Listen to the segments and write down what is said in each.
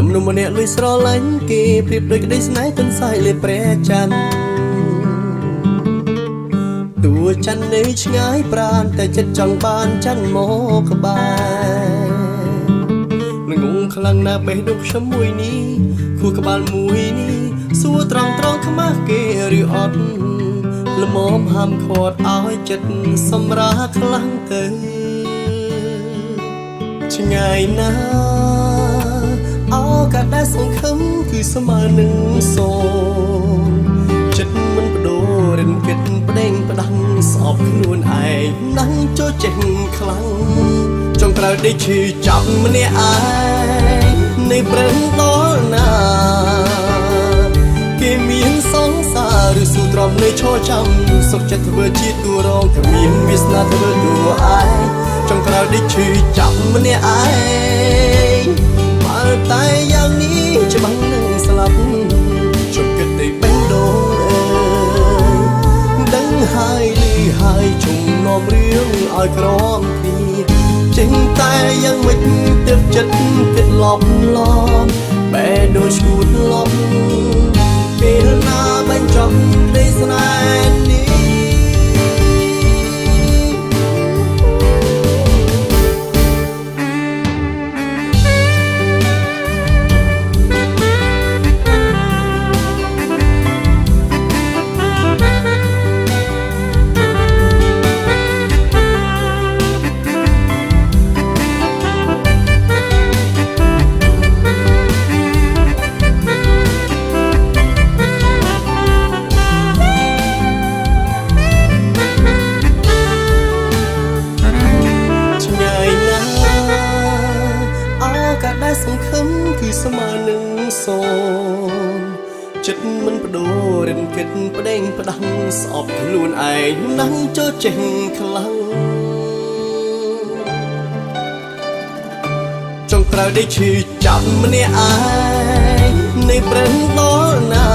មនុស្សម្នាក់លួចស្រឡាញ់គេប្រៀបដូចក្តីស្នេហ៍ទន្សាយលេព្រះច័ន្ទតួច័ន្ទនៅឆ្ងាយប្រាណតែចិត្តចង់បានច័ន្ទមកក្បែរងងខ្លាំងណាស់បេះដូងខ្ញុំមួយនេះខួរក្បាលមួយនេះសួរត្រង់ខ្មាស់គេឬអត់ល្មមហាមឃាត់ឲ្យចិត្តសម្រាខ្លាំងទៅឆ្ងាយណាស់អោកាដែលសង្ឃឹមគឺស្មើនឹងសូនចិត្តមិនបដូររិនគិតប្តេងផ្ដាំងស្អប់ខ្លួនឯងណាស់ចូលចេះខ្លាំងចុងក្រោយដេកឈឺចាប់ម្នាក់ឯងនៃព្រឹងដល់ណាគេមានសង្សារឬស៊ូទ្រាំនៅឈរចាំសុខចិត្តធ្វើជាតួរងគ្មានវាសនាធ្វើតួឯងចុងក្រោយដេកឈឺចាប់ម្នាក់ឯងបើតែយ៉ាងនេះច្បាស់នឹងស្លាប់ជុំគិតតែបេះដូងដឹងហើយលឺហើយជុំនាំរឿងឲ្យក្រំគ្នាចេញតែយ៉ាងមិនទឹកចិត្តគិតលប់ឡំបែរដូចឈួតលប់ពេលណាបញ្ចប់ក្តីស្នេហ៍នេះដែលសង្ឃឹមគឺស្មើនឹងសូនចិត្តមិនបដូររិនគិតប្តេងផ្ដាំងស្អប់ខ្លួនឯងណាស់ចូលចេះខ្លាំងចុងក្រោយដេកឈឺចាប់ម្នាក់ឯងនៃព្រឹងដល់ណា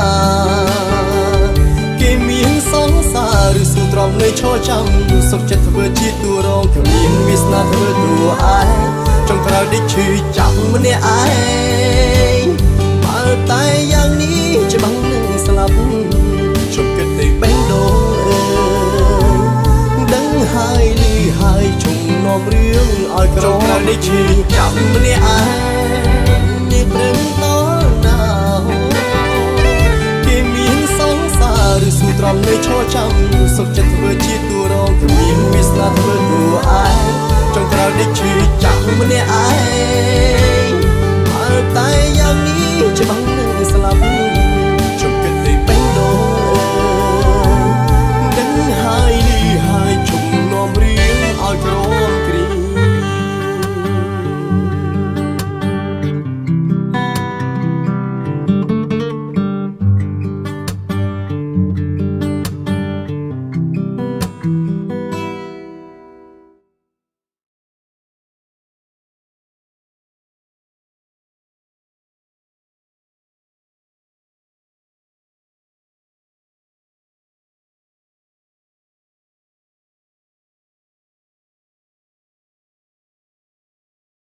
គេមានសង្សារឬស៊ូទ្រាំនៅឈរចាំសុខចិត្តធ្វើជាតួរងគ្មានវាសនាធ្វើតួឯងចុងក្រោយដេកឈឺចាប់ម្នាក់ឯងបើតែយ៉ាងនេះច្បាស់នឹងស្លាប់ជុំគិតតែបេះដូងដឹងហើយលឺហើយជុំនាំរឿងឲ្យក្រចុងក្រោយដេកឈឺចាប់ម្នាក់ឯងនេះព្រឹងដល់ណាគេមានសង្សារឬស៊ូទ្រាំនៅឈរចាំសុខចិត្តធ្វើជាតួរងគ្មានវាសនាធ្វើតួឯងចុងក្រោយដេកឈឺចាប់ម្នាក់ឯងបើតែយ៉ាងនេះច្បាស់